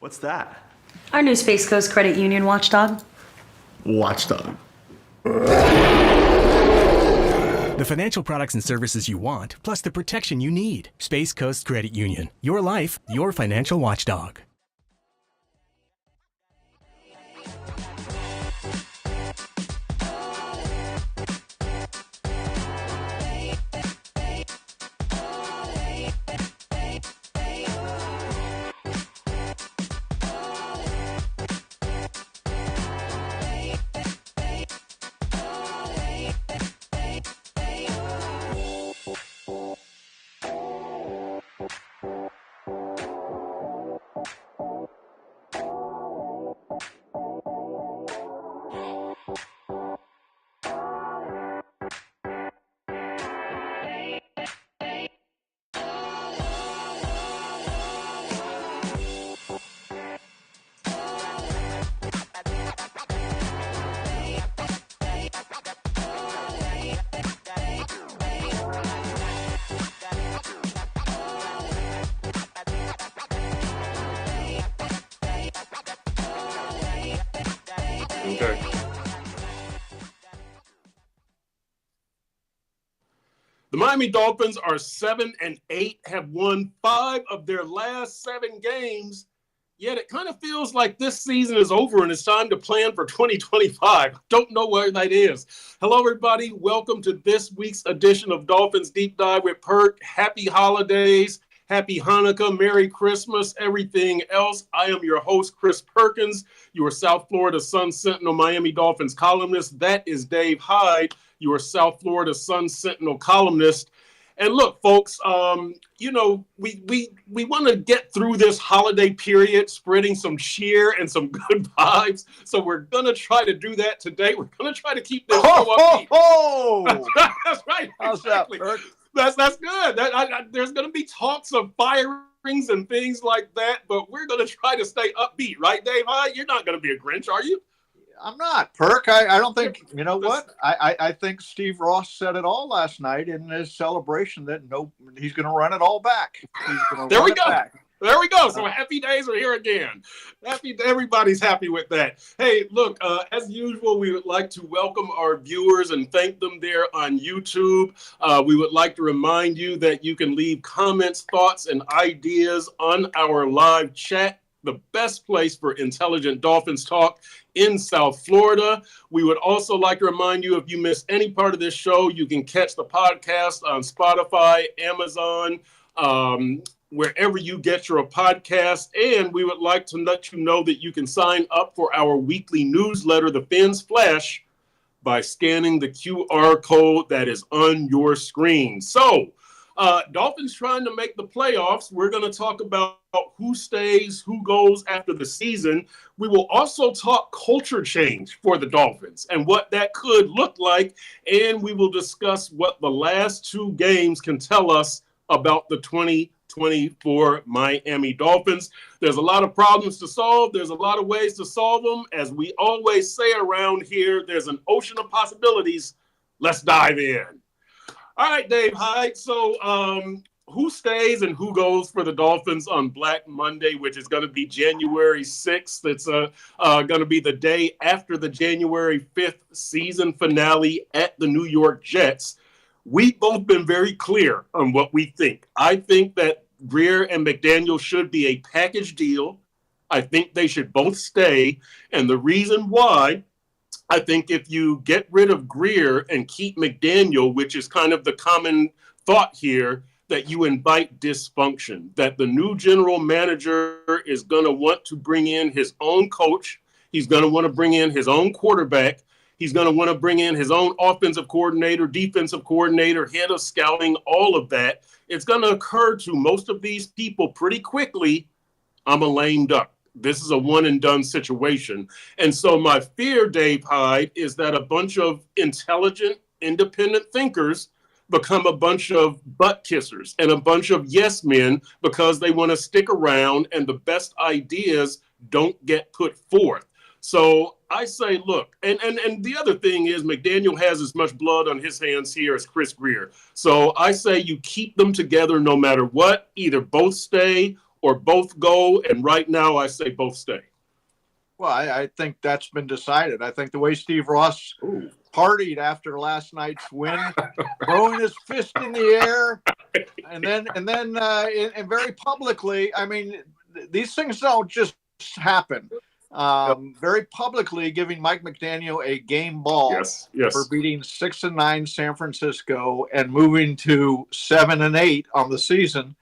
What's that? Our new Space Coast Credit Union watchdog. Watchdog. The financial products and services you want, plus the protection you need. Space Coast Credit Union. Your life, your financial watchdog. Okay. The Miami Dolphins are 7-8, have won 5 of their last 7 games, yet it kind of feels like this season is over and it's time to plan for 2025. Don't know where that is. Hello, everybody. Welcome to this week's edition of Dolphins Deep Dive with Perk. Happy holidays. Happy Hanukkah, Merry Christmas, everything else. I am your host, Chris Perkins, your South Florida Sun Sentinel Miami Dolphins columnist. That is Dave Hyde, your South Florida Sun Sentinel columnist. And look, folks, we want to get through this holiday period, spreading some cheer and some good vibes. So we're going to try to do that today. We're going to try to keep this show upbeat. That's right. How's exactly. that, Perk? That's good. There's going to be talks of firings and things like that, but we're going to try to stay upbeat, right, Dave? You're not going to be a Grinch, are you? I'm not, Perk. I don't think, you know what? I think Steve Ross said it all last night in his celebration that he's going to run it all back. There we go. There we go. So happy days are here again. Everybody's happy with that. Hey, look, as usual, we would like to welcome our viewers and thank them there on YouTube. We would like to remind you that you can leave comments, thoughts, and ideas on our live chat, the best place for intelligent Dolphins talk in South Florida. We would also like to remind you, if you miss any part of this show, you can catch the podcast on Spotify, Amazon, wherever you get your podcast. And we would like to let you know that you can sign up for our weekly newsletter, The Fins Flash, by scanning the QR code that is on your screen. So, Dolphins trying to make the playoffs. We're going to talk about who stays, who goes after the season. We will also talk culture change for the Dolphins and what that could look like. And we will discuss what the last 2 games can tell us about the 2024 Miami Dolphins. There's a lot of problems to solve. There's a lot of ways to solve them. As we always say around here, there's an ocean of possibilities. Let's dive in. All right, Dave Hyde. So who stays and who goes for the Dolphins on Black Monday, which is going to be January 6th. It's going to be the day after the January 5th season finale at the New York Jets. We've both been very clear on what we think. I think that Grier and McDaniel should be a package deal. I think they should both stay. And the reason why, I think if you get rid of Grier and keep McDaniel, which is kind of the common thought here, that you invite dysfunction, that the new general manager is going to want to bring in his own coach. He's going to want to bring in his own quarterback. He's going to want to bring in his own offensive coordinator, defensive coordinator, head of scouting, all of that. It's going to occur to most of these people pretty quickly, I'm a lame duck. This is a one-and-done situation. And so my fear, Dave Hyde, is that a bunch of intelligent, independent thinkers become a bunch of butt kissers and a bunch of yes men because they want to stick around and the best ideas don't get put forth. So I say, look, and the other thing is McDaniel has as much blood on his hands here as Chris Grier. So I say you keep them together no matter what, either both stay or both go. And right now I say both stay. Well, I think that's been decided. I think the way Steve Ross partied after last night's win, throwing his fist in the air, and then very publicly. I mean, these things don't just happen. Very publicly giving Mike McDaniel a game ball for beating 6-9 San Francisco and moving to 7-8 on the season.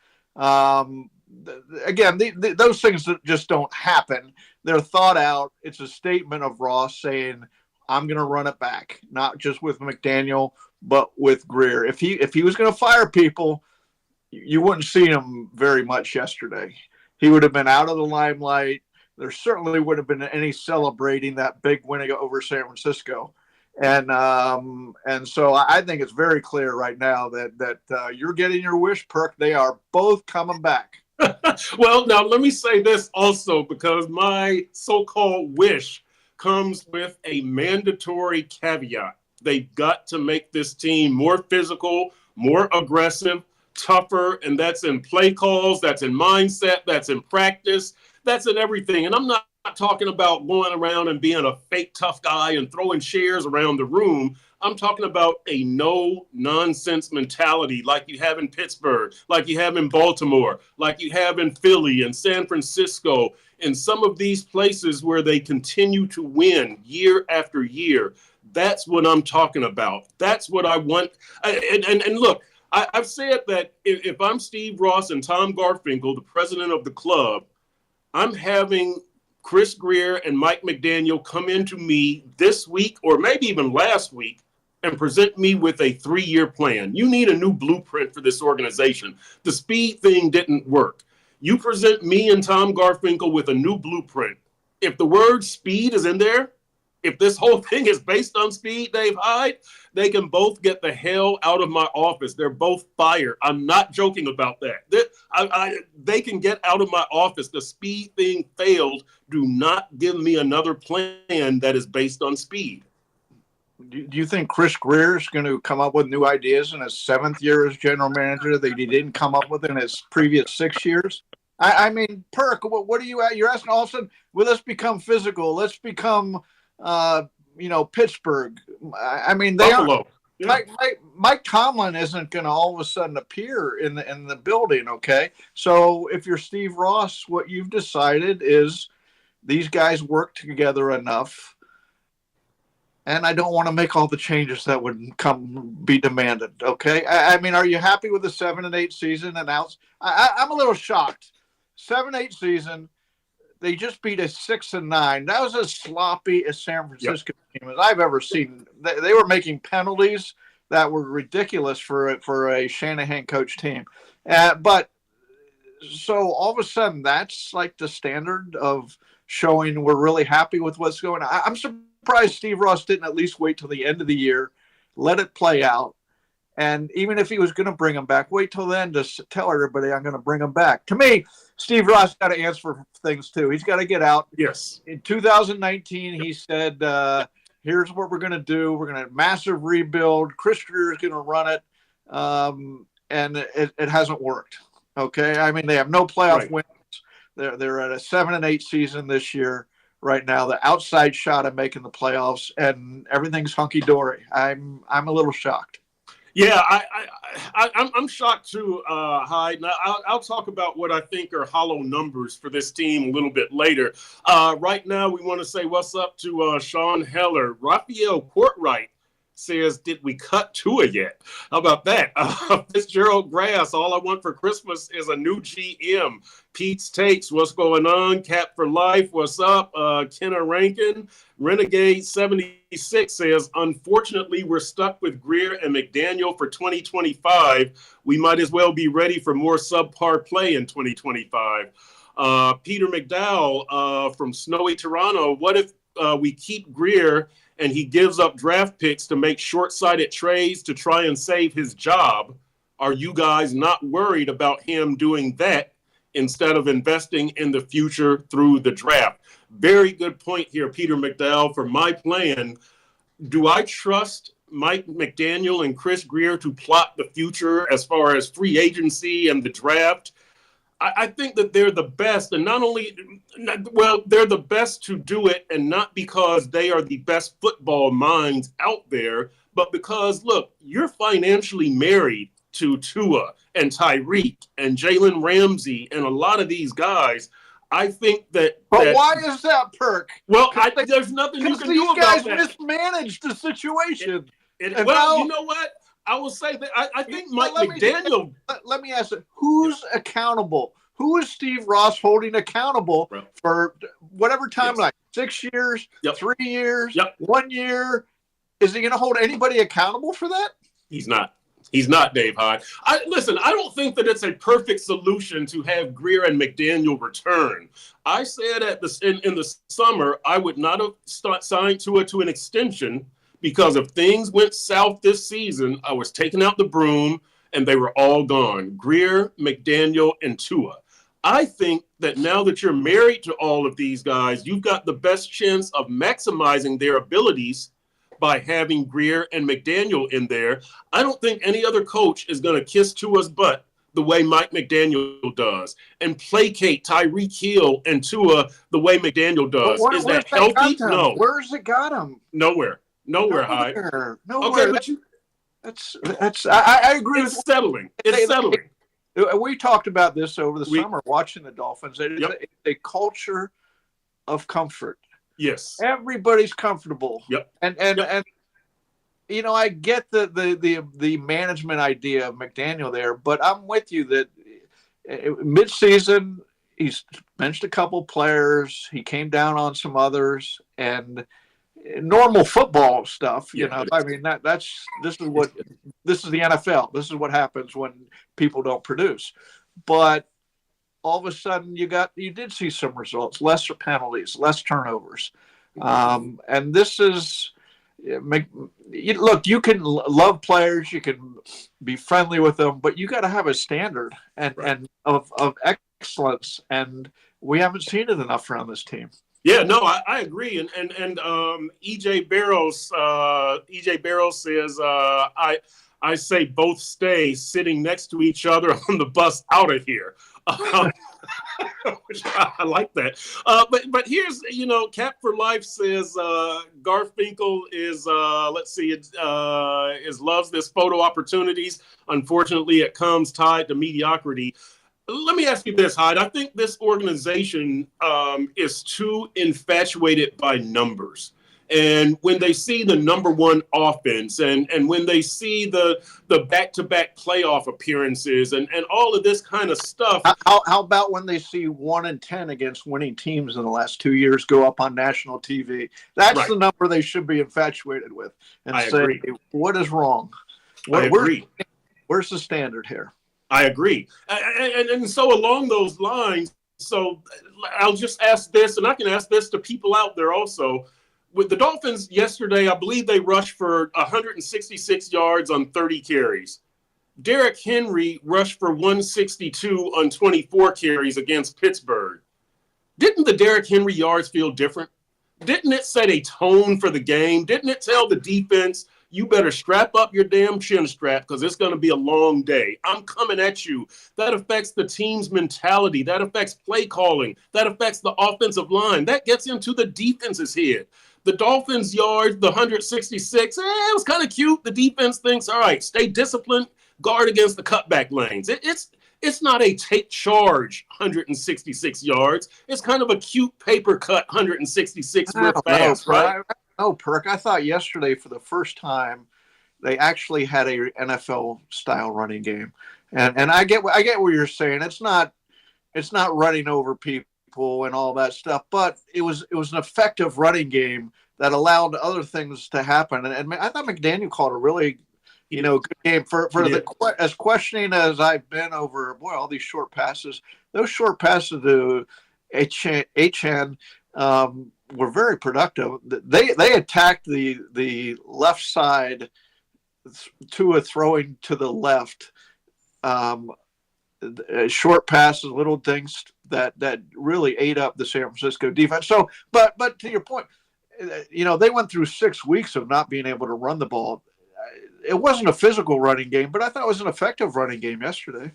Again, those things just don't happen. They're thought out. It's a statement of Ross saying, I'm going to run it back, not just with McDaniel, but with Greer. If he was going to fire people, you wouldn't see him very much yesterday. He would have been out of the limelight. There certainly wouldn't have been any celebrating that big win over San Francisco. And so I think it's very clear right now that you're getting your wish, Perk. They are both coming back. Well, now let me say this also, because my so-called wish comes with a mandatory caveat. They've got to make this team more physical, more aggressive, tougher, and that's in play calls, that's in mindset, that's in practice, that's in everything. And I'm not talking about going around and being a fake tough guy and throwing chairs around the room. I'm talking about a no-nonsense mentality like you have in Pittsburgh, like you have in Baltimore, like you have in Philly and San Francisco, and some of these places where they continue to win year after year. That's what I'm talking about. That's what I want. And look, I've said that if I'm Steve Ross and Tom Garfinkel, the president of the club, I'm having Chris Greer and Mike McDaniel come into me this week or maybe even last week and present me with a 3-year plan. You need a new blueprint for this organization. The speed thing didn't work. You present me and Tom Garfinkel with a new blueprint. If the word speed is in there, if this whole thing is based on speed, Dave Hyde, they can both get the hell out of my office. They're both fired. I'm not joking about that. They can get out of my office. The speed thing failed. Do not give me another plan that is based on speed. Do you think Chris Greer is going to come up with new ideas in his 7th year as general manager that he didn't come up with in his previous 6 years? I mean, Perk, what are you at? You're asking all of a sudden, will let's become physical? Let's become, Pittsburgh. I mean, they Buffalo. Yeah. Mike Tomlin isn't going to all of a sudden appear in the building, okay? So if you're Steve Ross, what you've decided is these guys work together enough, and I don't want to make all the changes that would be demanded, okay? I mean, are you happy with the 7-8 season announced? I'm a little shocked. 7-8 season, they just beat a 6-9. That was as sloppy as San Francisco team as I've ever seen. They were making penalties that were ridiculous for a Shanahan coach team. But so all of a sudden, that's like the standard of showing we're really happy with what's going on. I'm surprised Steve Ross didn't at least wait till the end of the year, let it play out. And even if he was going to bring him back, wait till then to tell everybody I'm going to bring him back. To me, Steve Ross got to answer for things too. He's got to get out. Yes. In 2019, he said, here's what we're going to do. We're going to massive rebuild. Chris Greer is going to run it. And it hasn't worked. Okay. I mean, they have no playoff wins. They're at a 7-8 season this year. Right now, the outside shot of making the playoffs, and everything's hunky dory. I'm a little shocked. Yeah, I'm shocked too, Hyde. Now, I'll talk about what I think are hollow numbers for this team a little bit later. Right now, we want to say what's up to Sean Heller. Raphael Courtwright says, did we cut Tua yet? How about that? Fitzgerald Grass, all I want for Christmas is a new GM. Pete's Takes, what's going on? Cap for Life, what's up? Kenna Rankin. Renegade 76 says, unfortunately, we're stuck with Greer and McDaniel for 2025. We might as well be ready for more subpar play in 2025. Peter McDowell from Snowy Toronto, what if we keep Greer and he gives up draft picks to make short-sighted trades to try and save his job? Are you guys not worried about him doing that instead of investing in the future through the draft? Very good point here, Peter McDowell. For my plan, do I trust Mike McDaniel and Chris Greer to plot the future as far as free agency and the draft? I think that they're the best, and not only, well, they're the best to do it, and not because they are the best football minds out there, but because, look, you're financially married to Tua and Tyreek and Jalen Ramsey and a lot of these guys. I think that. But why is that, Perk? Well, there's nothing you can do about that. These guys mismanaged the situation. Well, you know what? I will say that I think Mike McDaniel. Let me ask you, who's accountable? Who is Steve Ross holding accountable for whatever timeline? 6 years, 3 years, 1 year? Is he going to hold anybody accountable for that? He's not. He's not, Dave Hyde. Listen, I don't think that it's a perfect solution to have Greer and McDaniel return. I said in the summer I would not have signed Tua to an extension, because if things went south this season, I was taking out the broom and they were all gone. Greer, McDaniel, and Tua. I think that now that you're married to all of these guys, you've got the best chance of maximizing their abilities by having Greer and McDaniel in there. I don't think any other coach is going to kiss Tua's butt the way Mike McDaniel does and placate Tyreek Hill and Tua the way McDaniel does. Is that healthy? No. Where's it got him? Nowhere, Hyde. Nowhere. Okay, but I agree. It's settling. It's settling. We talked about this over the summer watching the Dolphins. It's a culture of comfort. Yes. Everybody's comfortable. Yep. And you know, I get the management idea of McDaniel there, but I'm with you that midseason he's benched a couple players. He came down on some others, and normal football stuff. You know, I mean this is the NFL. This is what happens when people don't produce. But all of a sudden you did see some results, lesser penalties, less turnovers. And this is, look, you can love players, you can be friendly with them, but you got to have a standard and of excellence. And we haven't seen it enough around this team. Yeah, no, I agree. And EJ Barrows says, I say both stay sitting next to each other on the bus out of here. Which I like that. But here's, Cap for Life says Garfinkel is loves this photo opportunities. Unfortunately, it comes tied to mediocrity. Let me ask you this, Hyde. I think this organization is too infatuated by numbers. And when they see the number one offense and when they see the back-to-back playoff appearances and all of this kind of stuff. How about when they see 1-10 against winning teams in the last 2 years go up on national TV? That's the number they should be infatuated with. And I agree. What is wrong? I agree. Where's the standard here? I agree. And so along those lines, so I'll just ask this, and I can ask this to people out there also. With the Dolphins yesterday, I believe they rushed for 166 yards on 30 carries. Derrick Henry rushed for 162 on 24 carries against Pittsburgh. Didn't the Derrick Henry yards feel different? Didn't it set a tone for the game? Didn't it tell the defense, you better strap up your damn chin strap because it's going to be a long day. I'm coming at you. That affects the team's mentality. That affects play calling. That affects the offensive line. That gets into the defense's head. The Dolphins' yards, the 166, it was kind of cute. The defense thinks, all right, stay disciplined, guard against the cutback lanes. It's not a take charge 166 yards. It's kind of a cute paper cut 166 real fast, right? Oh, Perk, I thought yesterday for the first time they actually had a NFL-style running game. And I get what you're saying. It's not running over people and all that stuff, but it was an effective running game that allowed other things to happen. And I thought McDaniel called a really, good game for as questioning as I've been over all these short passes. Those short passes to Achan were very productive. They attacked the left side to a throwing to the left. Short passes, little things that really ate up the San Francisco defense. So, but to your point, they went through 6 weeks of not being able to run the ball. It wasn't a physical running game, but I thought it was an effective running game yesterday.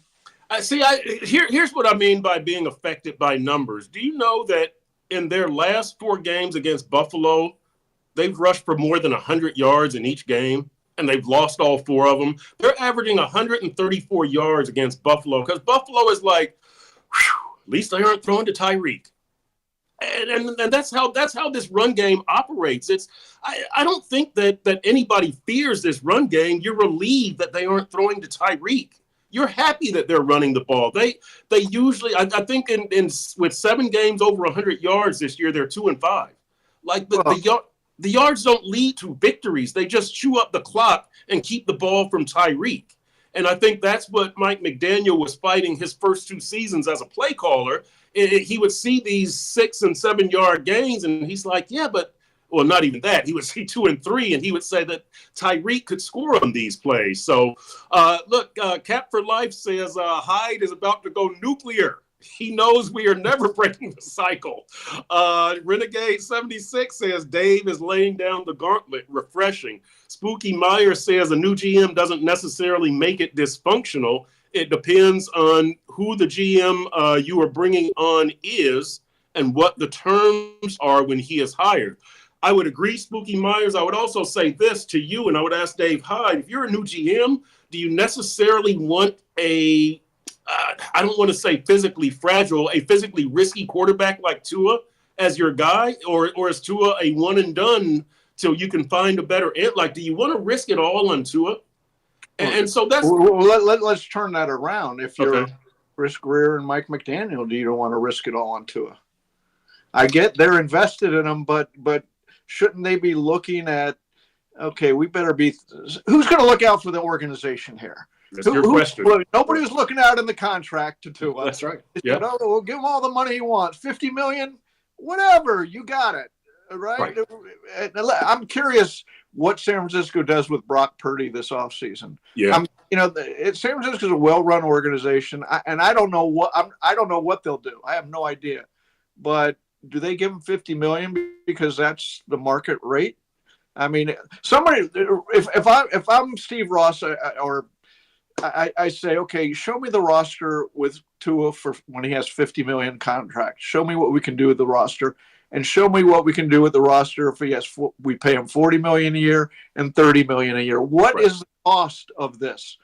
Here's what I mean by being affected by numbers. Do you know that in their last 4 games against Buffalo, they've rushed for more than 100 yards in each game, and they've lost all 4 of them. They're averaging 134 yards against Buffalo because Buffalo is like, at least they aren't throwing to Tyreek. And that's how this run game operates. I don't think that anybody fears this run game. You're relieved that they aren't throwing to Tyreek. You're happy that they're running the ball. They usually, I think in with 7 games over 100 yards this year, they're 2-5. Like the yards don't lead to victories. They just chew up the clock and keep the ball from Tyreek. And I think that's what Mike McDaniel was fighting his first 2 seasons as a play caller. He would see these 6 and 7 yard gains, and he's like, yeah, but, well, not even that. He would see 2 and 3, and he would say that Tyreek could score on these plays. So, look, Cap for Life says Hyde is about to go nuclear. He knows we are never breaking the cycle. Renegade 76 says Dave is laying down the gauntlet, refreshing. Spooky Meyer says a new GM doesn't necessarily make it dysfunctional. It depends on who the GM you are bringing on is and what the terms are when he is hired. I would agree, Spooky Myers. I would also say this to you, and I would ask Dave Hyde, if you're a new GM, do you necessarily want I don't want to say physically fragile, a physically risky quarterback like Tua as your guy, or is Tua a one and done till you can find a better end? Like, do you want to risk it all on Tua? And so that's let's turn that around. If you're Chris Greer and Mike McDaniel, do you don't want to risk it all on Tua? I get they're invested in them, but shouldn't they be looking at, okay, we better be who's going to look out for the organization here? That's your question. Nobody was looking out in the contract to Tua. That's right. Yeah, we'll give him all the money he wants, $50 million, whatever. You got it, right? I'm curious what San Francisco does with Brock Purdy this offseason. Yeah, San Francisco is a well-run organization, and I don't know what they'll do. I have no idea, but do they give him $50 million because that's the market rate? I mean, somebody, if I'm Steve Ross I say, okay, show me the roster with Tua for when he has $50 million contract. Show me what we can do with the roster, and show me what we can do with the roster if we pay him $40 million a year and $30 million a year. What is the cost of this?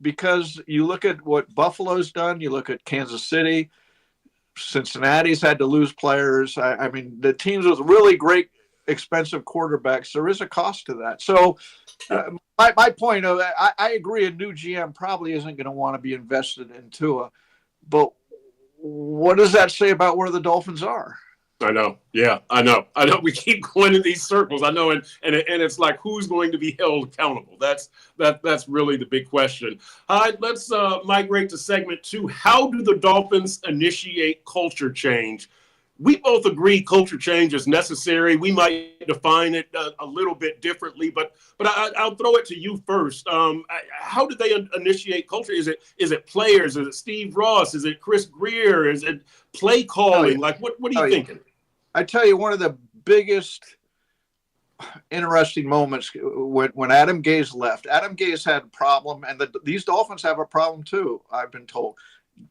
Because you look at what Buffalo's done, you look at Kansas City, Cincinnati's had to lose players. I mean, the teams with really great, expensive quarterbacks, there is a cost to that. So my point of I agree, a new GM probably isn't going to want to be invested in Tua, but what does that say about where the Dolphins are? I know. Yeah, I know. We keep going in these circles. I know, and it's like, who's going to be held accountable? That's really the big question. All right, let's migrate to segment 2. How do the Dolphins initiate culture change? We both agree culture change is necessary. We might define it a little bit differently, but I'll throw it to you first. How do they initiate culture? Is it players? Is it Steve Ross? Is it Chris Greer? Is it play calling? Like, what are you thinking? I tell you, one of the biggest interesting moments when Adam Gase left. Adam Gase had a problem, and these Dolphins have a problem too, I've been told.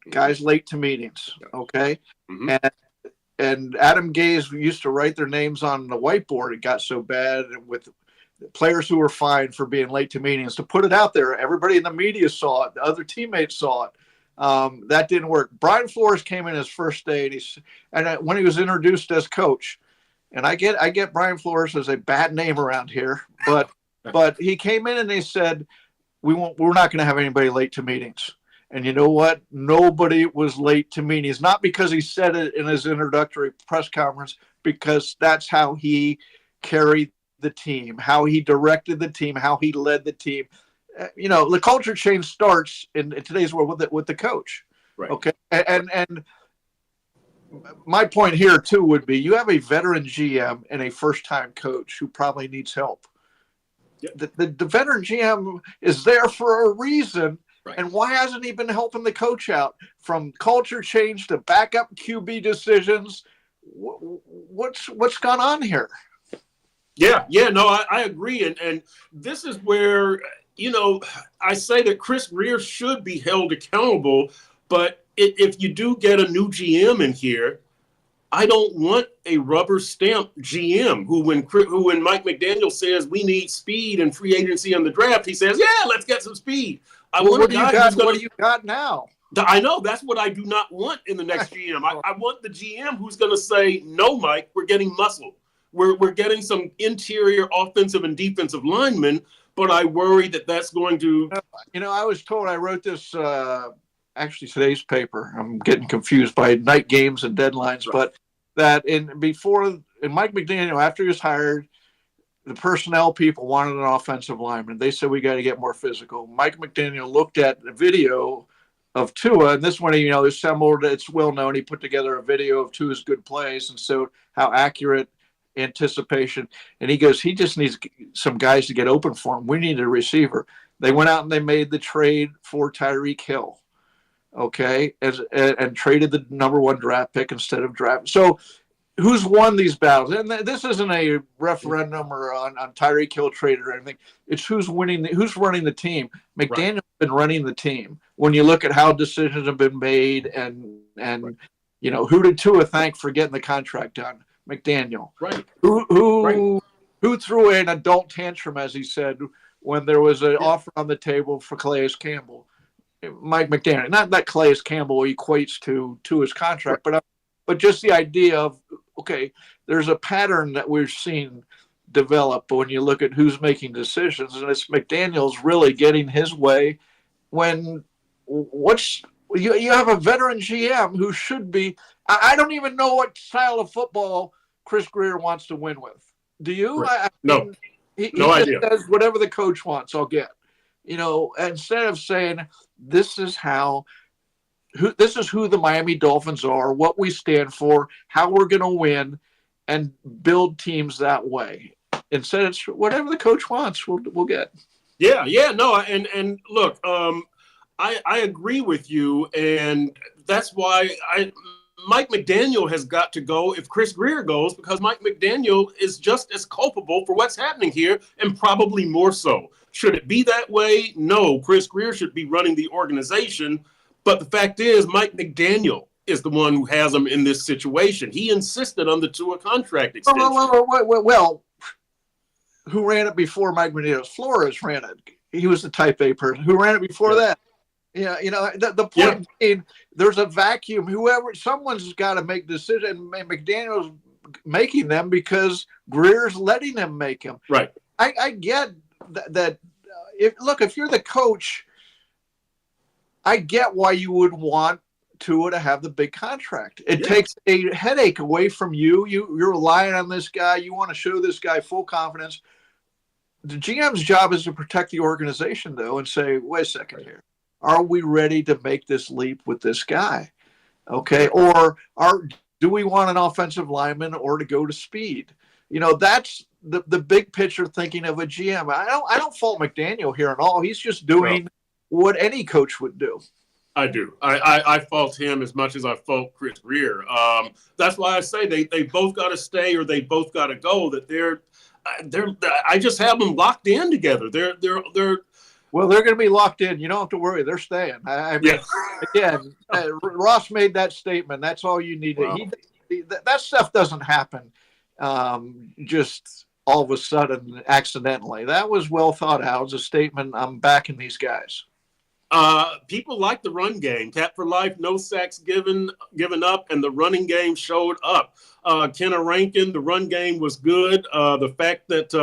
Guys late to meetings, okay? Mm-hmm. And Adam Gase used to write their names on the whiteboard. It got so bad with players who were fined for being late to meetings, to put it out there. Everybody in the media saw it. The other teammates saw it. That didn't work. Brian Flores came in his first day, and when he was introduced as coach, and I get Brian Flores as a bad name around here, but he came in and they said, we're not going to have anybody late to meetings. And you know what? Nobody was late to meetings, not because he said it in his introductory press conference, because that's how he carried the team, how he directed the team, how he led the team. The culture change starts in today's world with the coach. Right. Okay. And my point here too would be, you have a veteran GM and a first-time coach who probably needs help. Yep. The veteran GM is there for a reason. Right. And why hasn't he been helping the coach out, from culture change to backup QB decisions? What's gone on here? Yeah, no, I agree. And this is where, I say that Chris Greer should be held accountable, But if you do get a new GM in here, I don't want a rubber stamp GM who when Mike McDaniel says we need speed and free agency in the draft, he says, yeah, let's get some speed. What do you got now? I know that's what I do not want in the next GM. I want the GM who's going to say, no, Mike, we're getting muscle. We're getting some interior offensive and defensive linemen, but I worry that that's going to. I was told, I wrote this actually today's paper. I'm getting confused by night games and deadlines, but that in Mike McDaniel, after he was hired, the personnel people wanted an offensive lineman. They said, we got to get more physical. Mike McDaniel looked at the video of Tua, and this one, assembled, it's well known, he put together a video of Tua's good plays and so how accurate anticipation. And he goes, he just needs some guys to get open for him. We need a receiver. They went out and they made the trade for Tyreek Hill. Okay. And traded the number 1 draft pick instead of draft. So who's won these battles? And this isn't a referendum or on Tyreek Hill trade or anything. It's who's running the team. McDaniel's been running the team. When you look at how decisions have been made and who did Tua thank for getting the contract done? McDaniel. Right. Who threw an adult tantrum, as he said, when there was an offer on the table for Calais Campbell? Mike McDaniel. Not that Calais Campbell equates to his contract, but just the idea of, okay, there's a pattern that we've seen develop when you look at who's making decisions, and it's McDaniel's really getting his way when you have a veteran GM who should be. I don't even know what style of football Chris Greer wants to win with. Do you? Right. No. He no just idea. says whatever the coach wants, I'll get. Instead of saying this is who the Miami Dolphins are, what we stand for, how we're going to win, and build teams that way. Instead, it's whatever the coach wants, we'll get. Yeah, no, and look, I agree with you, and that's why Mike McDaniel has got to go if Chris Greer goes, because Mike McDaniel is just as culpable for what's happening here, and probably more so. Should it be that way? No, Chris Greer should be running the organization. But the fact is, Mike McDaniel is the one who has him in this situation. He insisted on the Tua contract extension. Well, who ran it before Mike McDaniel? Flores ran it. He was the type A person. Who ran it before that? Yeah, the point being, there's a vacuum. Someone's got to make decisions, and McDaniel's making them because Greer's letting them make them. Right. I get that. If you're the coach, I get why you would want Tua to have the big contract. It takes a headache away from you. You're relying on this guy. You want to show this guy full confidence. The GM's job is to protect the organization, though, and say, wait a second here. Are we ready to make this leap with this guy? Okay. Or do we want an offensive lineman or to go to speed? That's the big picture thinking of a GM. I don't fault McDaniel here at all. He's just doing what any coach would do. I do. I fault him as much as I fault Chris Greer. That's why I say they both got to stay or they both got to go. That I just have them locked in together. Well, they're going to be locked in. You don't have to worry. They're staying. Again, Ross made that statement. That's all you need. Wow. That stuff doesn't happen just all of a sudden accidentally. That was well thought out. It was a statement. I'm backing these guys. People like the run game. Cap for life, no sacks given up, and the running game showed up. Kenna Rankin, the run game was good. The fact that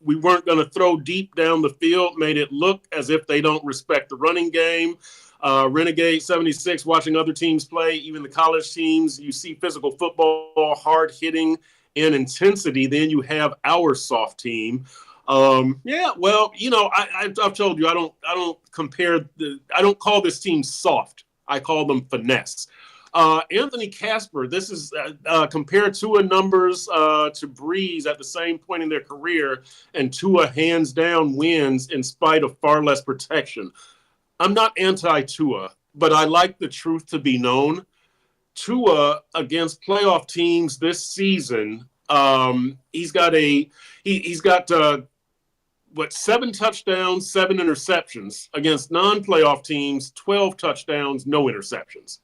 we weren't going to throw deep down the field made it look as if they don't respect the running game. Renegade 76, watching other teams play, even the college teams, you see physical football, hard hitting and intensity. Then you have our soft team. I've told you I don't call this team soft. I call them finesse. Anthony Casper, this is compared Tua numbers to Breeze at the same point in their career, and Tua hands down wins in spite of far less protection. I'm not anti-Tua, but I like the truth to be known. Tua against playoff teams this season, he's got 7 touchdowns, 7 interceptions against non-playoff teams, 12 touchdowns, no interceptions.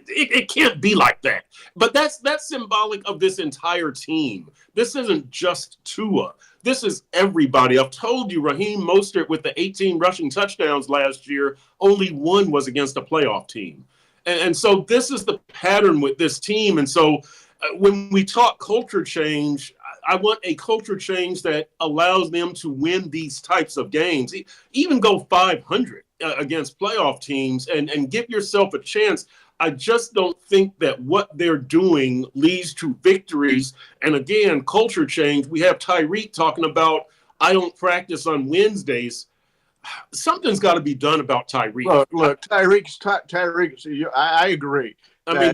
It can't be like that. But that's symbolic of this entire team. This isn't just Tua. This is everybody. I've told you, Raheem Mostert with the 18 rushing touchdowns last year, only 1 was against a playoff team. And so this is the pattern with this team. And so when we talk culture change, I want a culture change that allows them to win these types of games, even go 500 against playoff teams and give yourself a chance. I just don't think that what they're doing leads to victories. And again, culture change. We have Tyreek talking about, I don't practice on Wednesdays. Something's got to be done about Tyreek. Look, Tyreek. I agree. I mean,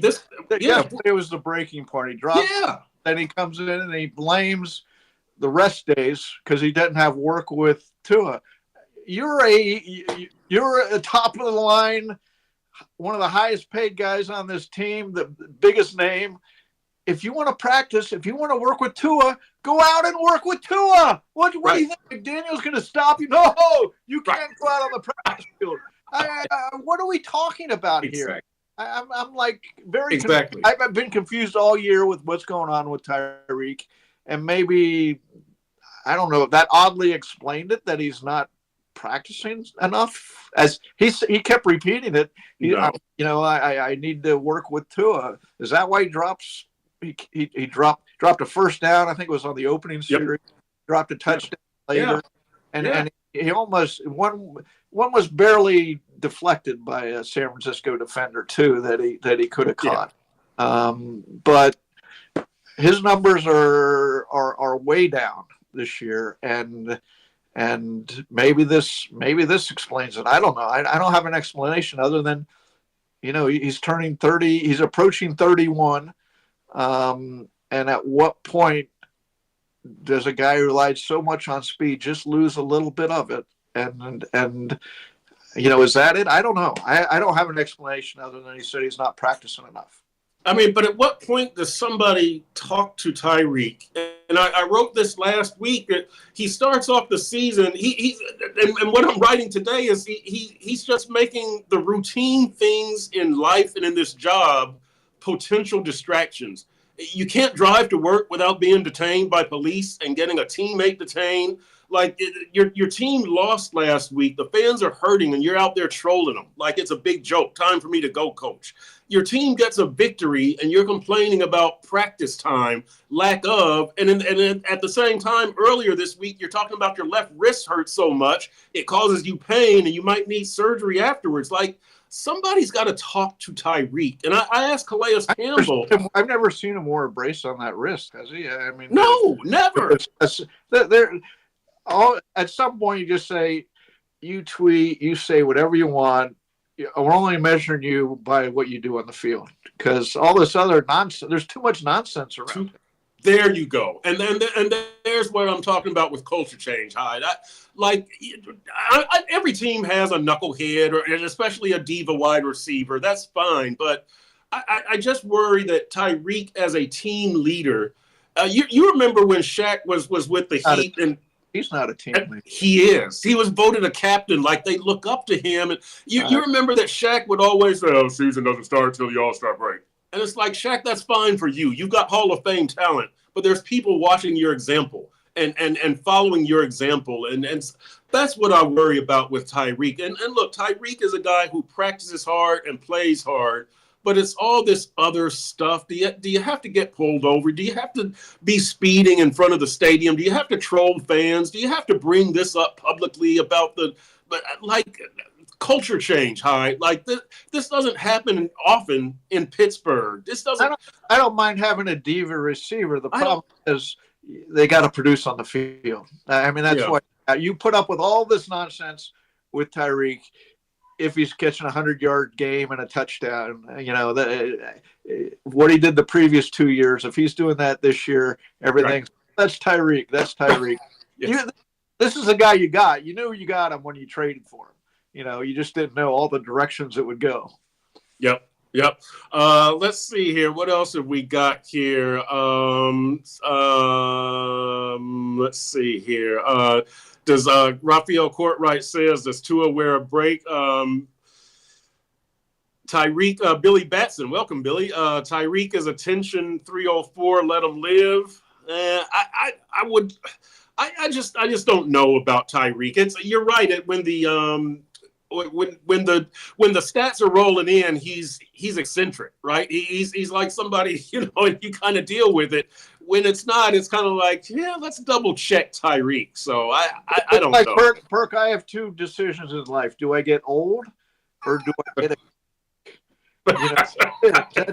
it was the breaking point. He drops. Yeah. Then he comes in and he blames the rest days because he doesn't have work with Tua. You're a top of the line, one of the highest paid guys on this team, the biggest name. If you want to practice, if you want to work with Tua, go out and work with Tua. What do you think? McDaniel's going to stop you? No, you can't go out on the practice field. What are we talking about here? I'm like very exactly. I've been confused all year with what's going on with Tyreek, and maybe I don't know if that oddly explained it that he's not practicing enough. As he kept repeating it. I need to work with Tua. Is that why he drops? He dropped a first down. I think it was on the opening series. Dropped a touchdown later, and he almost one was barely deflected by a San Francisco defender too that he could have caught. But his numbers are way down this year, and maybe this explains it. I don't know. I don't have an explanation other than he's turning 30. He's approaching 31. And at what point does a guy who relied so much on speed just lose a little bit of it? And is that it? I don't know. I don't have an explanation other than he said he's not practicing enough. I mean, but at what point does somebody talk to Tyreek? And I wrote this last week that he starts off the season. And what I'm writing today is he's just making the routine things in life and in this job potential distractions. You can't drive to work without being detained by police and getting a teammate detained. Like your team lost last week. The fans are hurting and you're out there trolling them like it's a big joke. Time for me to go, coach. Your team gets a victory and you're complaining about practice time, lack of, and at the same time earlier this week, you're talking about your left wrist hurts so much, it causes you pain and you might need surgery afterwards. Like, somebody's got to talk to Tyreek. And I asked Calais Campbell. I've never seen him wear a brace on that wrist, has he? I mean, no, never. At some point, you just say, you tweet, you say whatever you want. We're only measuring you by what you do on the field because all this other nonsense, there's too much nonsense around it. There you go. And there's what I'm talking about with culture change, Hyde. Every team has a knucklehead and especially a diva wide receiver. That's fine. But I just worry that Tyreek as a team leader, you remember when Shaq was with the Heat and he's not a team leader. He is. He was voted a captain. Like they look up to him. And you remember that Shaq would always say, "Oh, season doesn't start until the All-Star break." And it's like, Shaq, that's fine for you. You've got Hall of Fame talent, but there's people watching your example and following your example. And that's what I worry about with Tyreek. And look, Tyreek is a guy who practices hard and plays hard, but it's all this other stuff. Do you have to get pulled over? Do you have to be speeding in front of the stadium? Do you have to troll fans? Do you have to bring this up publicly about culture change, Hyde? Like this doesn't happen often in Pittsburgh. This doesn't. I don't mind having a diva receiver. The problem is they got to produce on the field. I mean, that's why you put up with all this nonsense with Tyreek. If he's catching a 100-yard game and a touchdown, what he did the previous 2 years, if he's doing that this year, everything that's Tyreek. That's Tyreek. Yes. This is the guy you got. You knew you got him when you traded for him. You just didn't know all the directions it would go. Yep. Yep. Let's see here. What else have we got here? Let's see here. Does Raphael Courtwright says, does Tua wear a break? Tyreek, Billy Batson, welcome, Billy. Tyreek is attention 304. Let him live. I just don't know about Tyreek. You're right. When the stats are rolling in, he's eccentric, right? He's like somebody, and you kind of deal with it. When it's not, it's kind of like, yeah, let's double check Tyreek. So I don't know. Perk, I have two decisions in life. Do I get old or do I get that's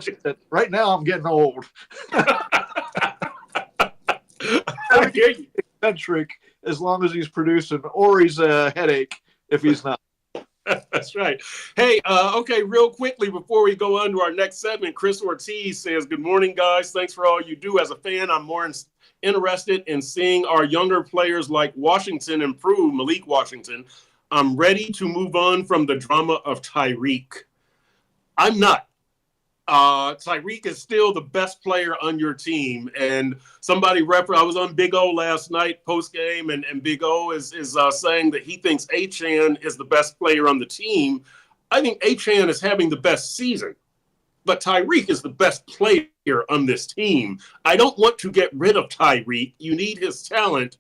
it. Right now I'm getting old. I hear you. Eccentric as long as he's producing, or he's a headache if he's not. That's right. Hey, okay, real quickly before we go on to our next segment, Chris Ortiz says, good morning, guys. Thanks for all you do. As a fan, I'm more interested in seeing our younger players like Washington improve, Malik Washington. I'm ready to move on from the drama of Tyreek. I'm not. Tyreek is still the best player on your team. And somebody I was on Big O last night post game, and Big O is saying that he thinks Achane is the best player on the team. I think Achane is having the best season, but Tyreek is the best player on this team. I don't want to get rid of Tyreek. You need his talent.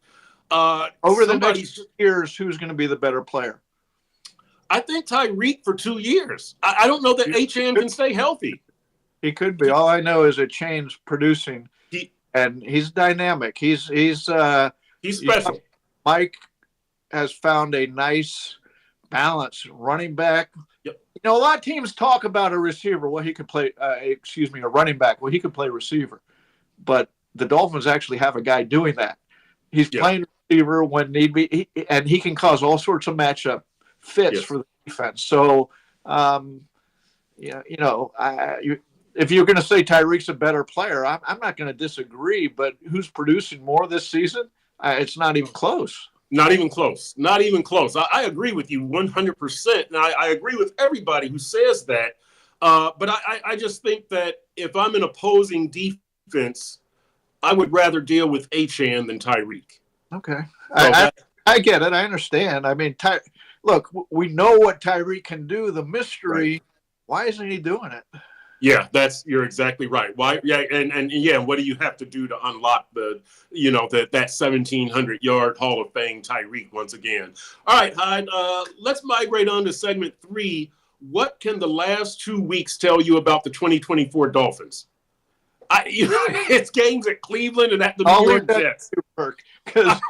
Over the next years, who's going to be the better player? I think Tyreek for 2 years. I don't know that Achane can stay healthy. He could be. All I know is Achane's producing, and he's dynamic. He's special. Mike has found a nice balance. Running back. Yep. A lot of teams talk about a receiver. Well, he could play. A running back. Well, he could play receiver, but the Dolphins actually have a guy doing that. He's playing receiver when need be, and he can cause all sorts of matchup fits for the defense. So, if you're going to say Tyreek's a better player, I'm not going to disagree. But who's producing more this season? It's not even close. Not even close. Not even close. I agree with you 100%. And I agree with everybody who says that. But I just think that if I'm an opposing defense, I would rather deal with Achane than Tyreek. Okay. So I get it. I understand. I mean, look, we know what Tyreek can do. The mystery, why isn't he doing it? Yeah, you're exactly right. Why? Yeah, and what do you have to do to unlock that 1,700-yard Hall of Fame Tyreek once again? All right, Hyde. Let's migrate on to segment 3. What can the last 2 weeks tell you about the 2024 Dolphins? It's games at Cleveland and at the New York Jets. Because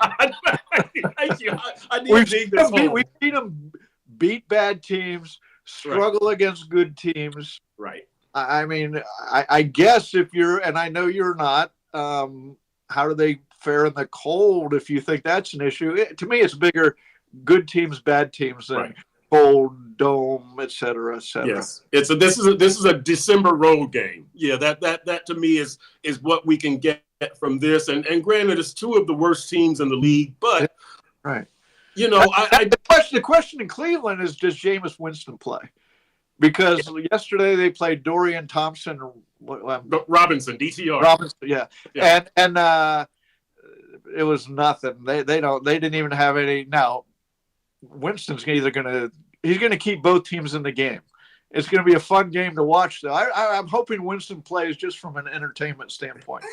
thank you. I need to dig this hole. We've seen them beat bad teams, struggle against good teams. Right. I mean, I guess if you're, and I know you're not, how do they fare in the cold if you think that's an issue? To me, it's bigger good teams, bad teams than cold, dome, et cetera, et cetera. Yes. This is a December road game. Yeah, that to me is what we can get from this. And granted, it's two of the worst teams in the league, but the question in Cleveland is, does Jameis Winston play? Because yesterday they played Dorian Thompson, Robinson, DTR. Robinson, yeah. And it was nothing. They didn't even have any. Now Winston's he's going to keep both teams in the game. It's going to be a fun game to watch, though. I'm hoping Winston plays just from an entertainment standpoint.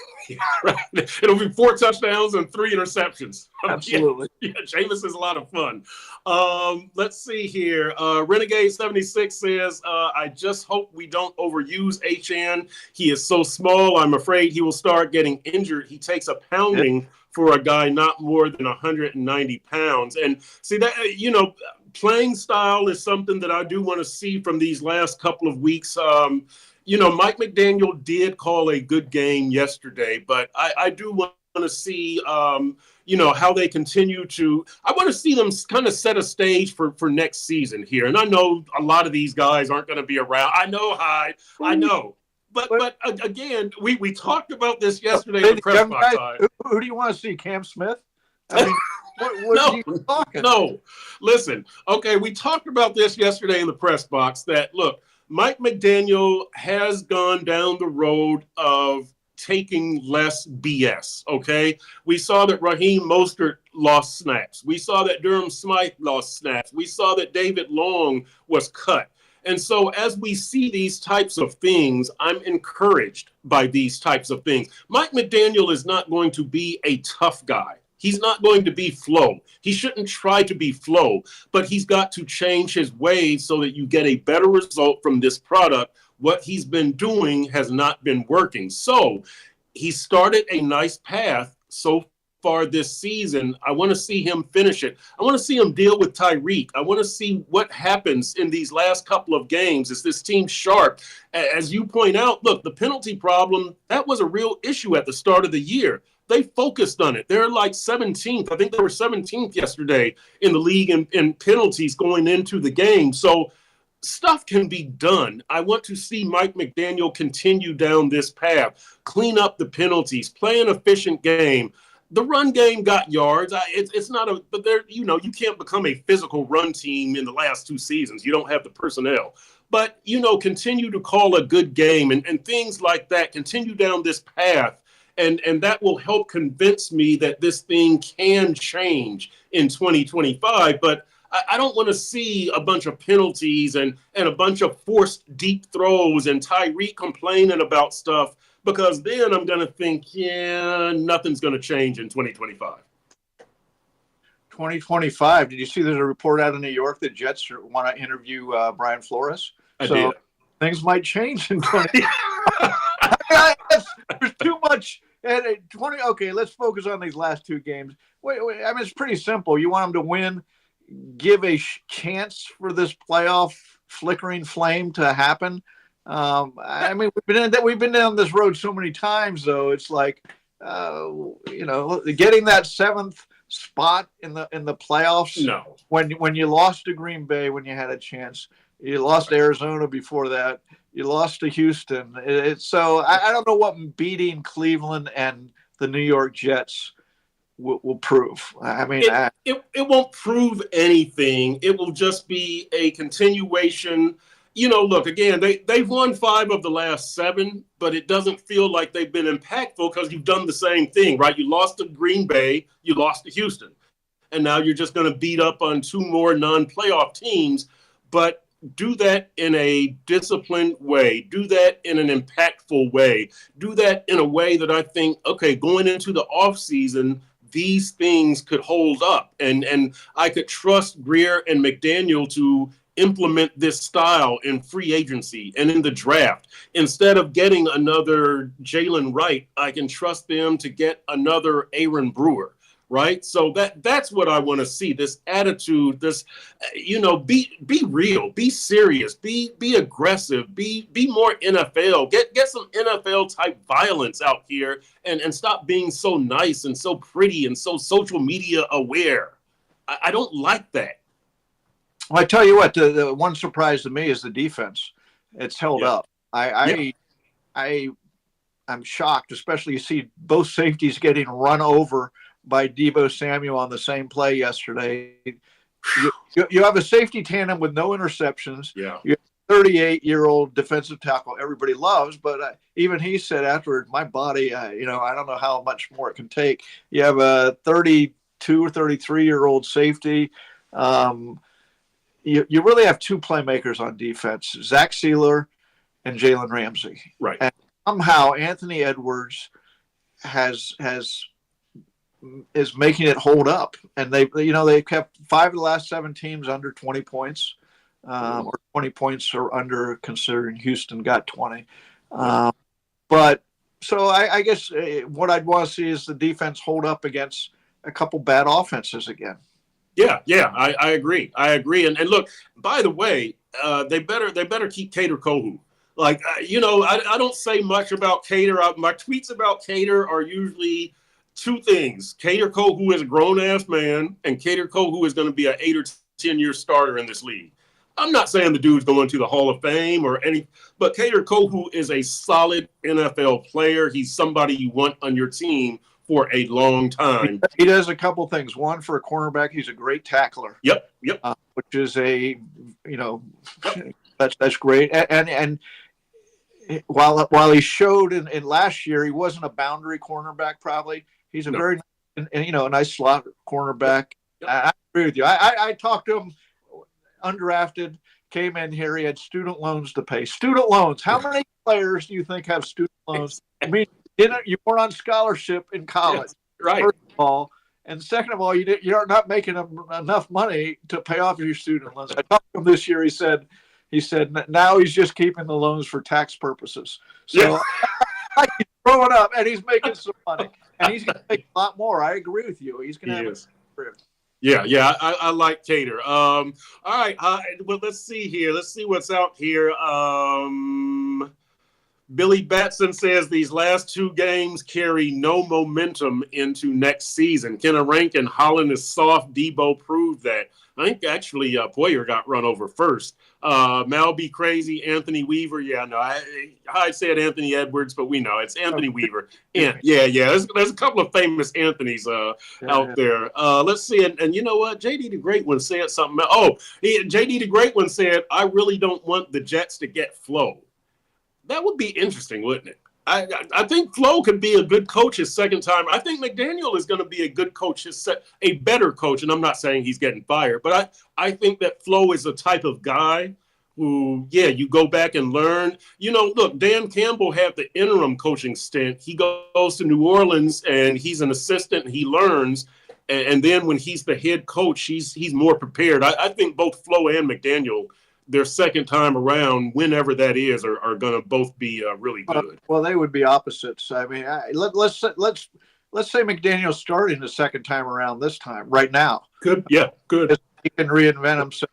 Right. It'll be 4 touchdowns and 3 interceptions. Absolutely. Yeah, Jameis is a lot of fun. Let's see here. Renegade 76 says, I just hope we don't overuse Achane. He is so small, I'm afraid he will start getting injured. He takes a pounding for a guy not more than 190 pounds. And see that, playing style is something that I do want to see from these last couple of weeks. Mike McDaniel did call a good game yesterday, but I do want to see, how they continue to. I want to see them kind of set a stage for next season here. And I know a lot of these guys aren't going to be around. I know, Hyde. I know. But again, we talked about this yesterday in the press box. Who do you want to see? Cam Smith? I mean, what are you talking? No. Listen, okay, we talked about this yesterday in the press box that, look, Mike McDaniel has gone down the road of taking less BS, okay? We saw that Raheem Mostert lost snaps. We saw that Durham Smythe lost snaps. We saw that David Long was cut. And so as we see these types of things, I'm encouraged by these types of things. Mike McDaniel is not going to be a tough guy. He's not going to be Flo. He shouldn't try to be Flo, but he's got to change his ways so that you get a better result from this product. What he's been doing has not been working. So he started a nice path so far this season. I want to see him finish it. I want to see him deal with Tyreek. I want to see what happens in these last couple of games. Is this team sharp? As you point out, look, the penalty problem, that was a real issue at the start of the year. They focused on it. They're like 17th. I think they were 17th yesterday in the league in penalties going into the game. So stuff can be done. I want to see Mike McDaniel continue down this path, clean up the penalties, play an efficient game. The run game got yards. It's not a, but there, you can't become a physical run team in the last 2 seasons. You don't have the personnel. But, continue to call a good game and things like that. Continue down this path. And that will help convince me that this thing can change in 2025. But I don't want to see a bunch of penalties and a bunch of forced deep throws and Tyreek complaining about stuff, because then I'm going to think, nothing's going to change in 2025. 2025. Did you see there's a report out of New York that Jets want to interview Brian Flores? I did. Things might change in 20. There's too much. And 20. Okay, let's focus on these last 2 games. Wait, I mean, it's pretty simple. You want them to win, give a chance for this playoff flickering flame to happen. I mean, we've been down this road so many times, though. It's like, getting that 7th spot in the playoffs. No. When you lost to Green Bay, when you had a chance, you lost to Arizona before that. You lost to Houston. So I don't know what beating Cleveland and the New York Jets will prove. I mean, it won't prove anything. It will just be a continuation. Look, again, they've won 5 of the last 7, but it doesn't feel like they've been impactful because you've done the same thing, right? You lost to Green Bay, you lost to Houston, and now you're just going to beat up on 2 more non-playoff teams. But do that in a disciplined way. Do that in an impactful way. Do that in a way that I think, okay, going into the offseason, these things could hold up. And I could trust Greer and McDaniel to implement this style in free agency and in the draft. Instead of getting another Jalen Wright, I can trust them to get another Aaron Brewer. Right. So that's what I want to see. This attitude, this, be real, be serious, be aggressive, be more NFL, get some NFL type violence out here and stop being so nice and so pretty and so social media aware. I don't like that. Well, I tell you what, the one surprise to me is the defense. It's held up. I'm shocked, especially you see both safeties getting run over by Deebo Samuel on the same play yesterday. You have a safety tandem with no interceptions. Yeah. You have a 38-year-old defensive tackle everybody loves, but even he said afterward, my body, I don't know how much more it can take. You have a 32 or 33-year-old safety. You really have 2 playmakers on defense, Zach Sealer and Jalen Ramsey. Right. And somehow Anthony Edwards is making it hold up, and they kept 5 of the last 7 teams under 20 points, or 20 points or under, considering Houston got 20. But so I guess what I'd want to see is the defense hold up against a couple bad offenses again. Yeah, I agree. And look, by the way, they better keep Cater Kohu. Like, I don't say much about Cater. My tweets about Cater are usually 2 things. Cater Kohu is a grown-ass man, and Cater Kohu is going to be an 8 or 10-year starter in this league. I'm not saying the dude's going to the Hall of Fame or but Cater Kohu is a solid NFL player. He's somebody you want on your team for a long time. He does a couple things. One, for a cornerback, he's a great tackler. Yep. Which is a, That's great. And while he showed in last year, he wasn't a boundary cornerback. Probably he's a very a nice slot cornerback. Yep. I agree with you. I talked to him undrafted, came in here. He had student loans to pay. Student loans. How many players do you think have student loans? I mean, you weren't on scholarship in college, yes, right? First of all, and second of all, you're not making enough money to pay off your student loans. I talked to him this year. He said now he's just keeping the loans for tax purposes. So he's growing up and he's making some money, and he's going to make a lot more. I agree with you. He's going to have a career. Yeah, I like Cater. All right, well, let's see here. Let's see what's out here. Billy Batson says these last 2 games carry no momentum into next season. Kenna Rankin, Holland is soft. Debo proved that. I think actually Poyer got run over first. Mal be crazy. Anthony Weaver. Yeah, no, I said Anthony Edwards, but we know it's Anthony Weaver. Yeah. There's a couple of famous Anthonys out there. Let's see. And you know what? JD the Great One said something. JD the Great One said, I really don't want the Jets to get Flo. That would be interesting, wouldn't it? I think Flo could be a good coach his second time. I think McDaniel is going to be a good coach, a better coach, and I'm not saying he's getting fired, but I think that Flo is a type of guy who, you go back and learn. Look, Dan Campbell had the interim coaching stint. He goes to New Orleans, and he's an assistant, and he learns. And then when he's the head coach, he's more prepared. I think both Flo and McDaniel, their second time around, whenever that is, are going to both be really good. Well, they would be opposites. I mean, let's say McDaniel's starting the second time around this time, right now. Good. He can reinvent himself.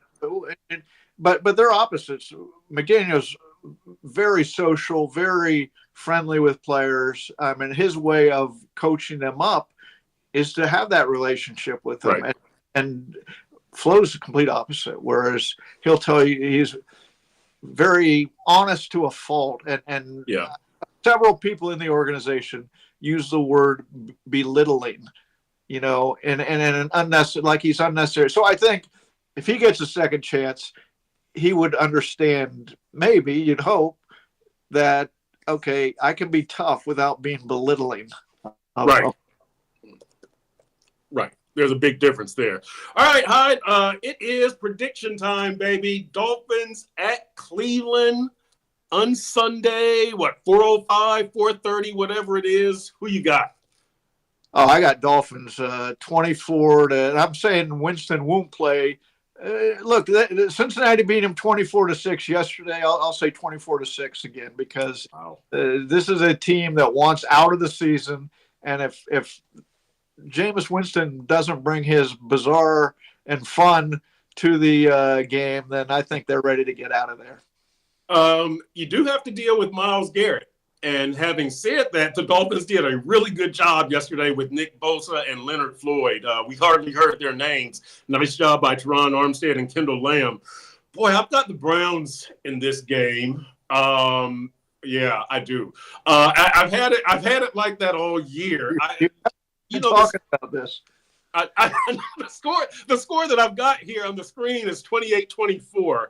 But they're opposites. McDaniel's very social, very friendly with players. I mean, his way of coaching them up is to have that relationship with them. Right. And Flo's the complete opposite, whereas he'll tell you he's very honest to a fault. And several people in the organization use the word belittling, and an unnecessary, like he's unnecessary. So I think if he gets a second chance, he would understand, maybe you'd hope, that, okay, I can be tough without being belittling. Right. There's a big difference there. All right, Hyde, it is prediction time, baby. Dolphins at Cleveland on Sunday, 4:05, 4:30, whatever it is. Who you got? Oh, I got Dolphins 24 to, I'm saying Winston won't play. Look, Cincinnati beat him 24-6 yesterday. I'll say 24-6 again, because this is a team that wants out of the season. And if Jameis Winston doesn't bring his bizarre and fun to the game, then I think they're ready to get out of there. You do have to deal with Myles Garrett. And having said that, the Dolphins did a really good job yesterday with Nick Bosa and Leonard Floyd. We hardly heard their names. Nice job by Teron Armstead and Kendall Lamb. Boy, I've got the Browns in this game. Yeah, I do. I've had it like that all year. Talking about this. The score that I've got here on the screen is 28-24.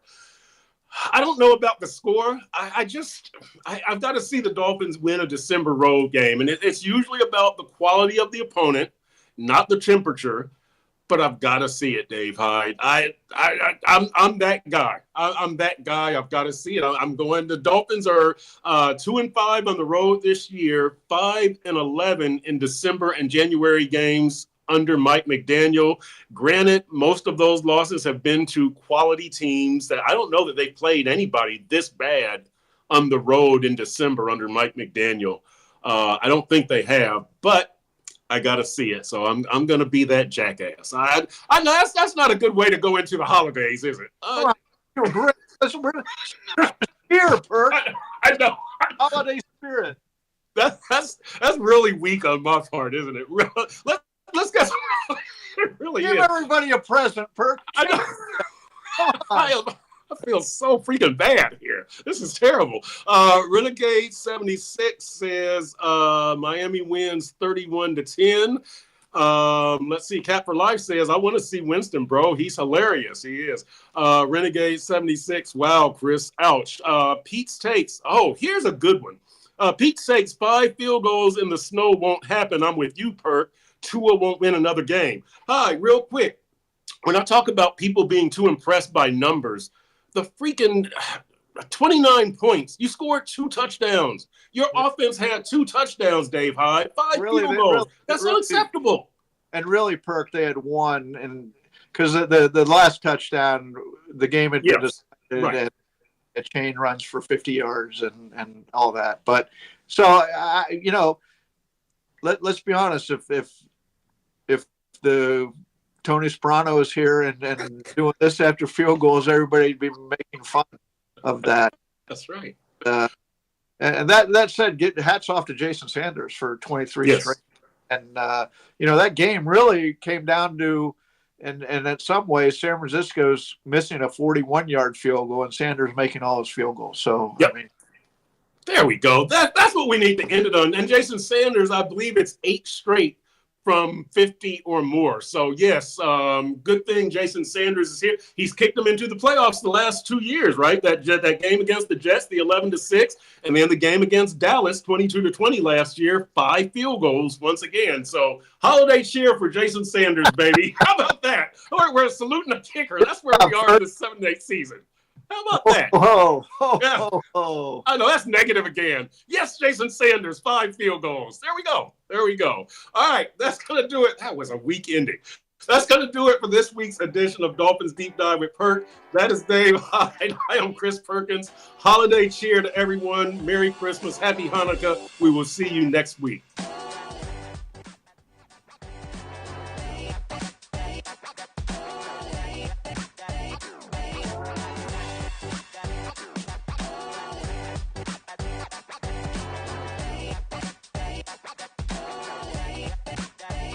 I don't know about the score. I've got to see the Dolphins win a December road game, and it's usually about the quality of the opponent, not the temperature. But I've got to see it, Dave Hyde. I'm that guy. I'm that guy. I've got to see it. I'm going. The Dolphins are 2-5 on the road this year, 5-11 in December and January games under Mike McDaniel. Granted, most of those losses have been to quality teams that I don't know that they've played anybody this bad on the road in December under Mike McDaniel. I don't think they have, but I got to see it. So I'm going to be that jackass. I know that's not a good way to go into the holidays, is it? Here, Perk. I know. Holiday spirit. That's really weak on my part, isn't it? Let's get it really give everybody a present, Perk. I know. I feel so freaking bad here. This is terrible. Renegade 76 says Miami wins 31-10. Let's see. Cat for Life says, I want to see Winston, bro. He's hilarious. He is. Renegade 76. Wow, Chris. Ouch. Pete's Takes. Oh, here's a good one. Pete Sakes, 5 field goals in the snow won't happen. I'm with you, Perk. Tua won't win another game. Hi, real quick. When I talk about people being too impressed by numbers, the freaking 29 points. You scored 2 touchdowns. Your offense had 2 touchdowns, Dave Hyde. 5 field goals. That's unacceptable. And really, Perk, they had won, and because the last touchdown, the game had been decided. Right. A chain runs for 50 yards and all that. But so, let's be honest. If the Tony Sperano is here and doing this after field goals, everybody'd be making fun of that. That's right. And that said, hats off to Jason Sanders for 23 straight. And, that game really came down to, and in some ways, San Francisco's missing a 41-yard field goal and Sanders making all his field goals. So, yep. There we go. That's what we need to end it on. And Jason Sanders, I believe it's 8 straight from 50 or more. So, yes, good thing Jason Sanders is here. He's kicked them into the playoffs the last 2 years, right? That game against the Jets, the 11-6, and then the game against Dallas, 22-20 last year, 5 field goals once again. So, holiday cheer for Jason Sanders, baby. How about that? All right, we're saluting a kicker. That's where we are in the 7-8 season. How about that? Oh. I know, that's negative again. Yes, Jason Sanders, 5 field goals. There we go. All right, that's going to do it. That was a weak ending. That's going to do it for this week's edition of Dolphins Deep Dive with Perk. That is Dave Hyde. I am Chris Perkins. Holiday cheer to everyone. Merry Christmas. Happy Hanukkah. We will see you next week.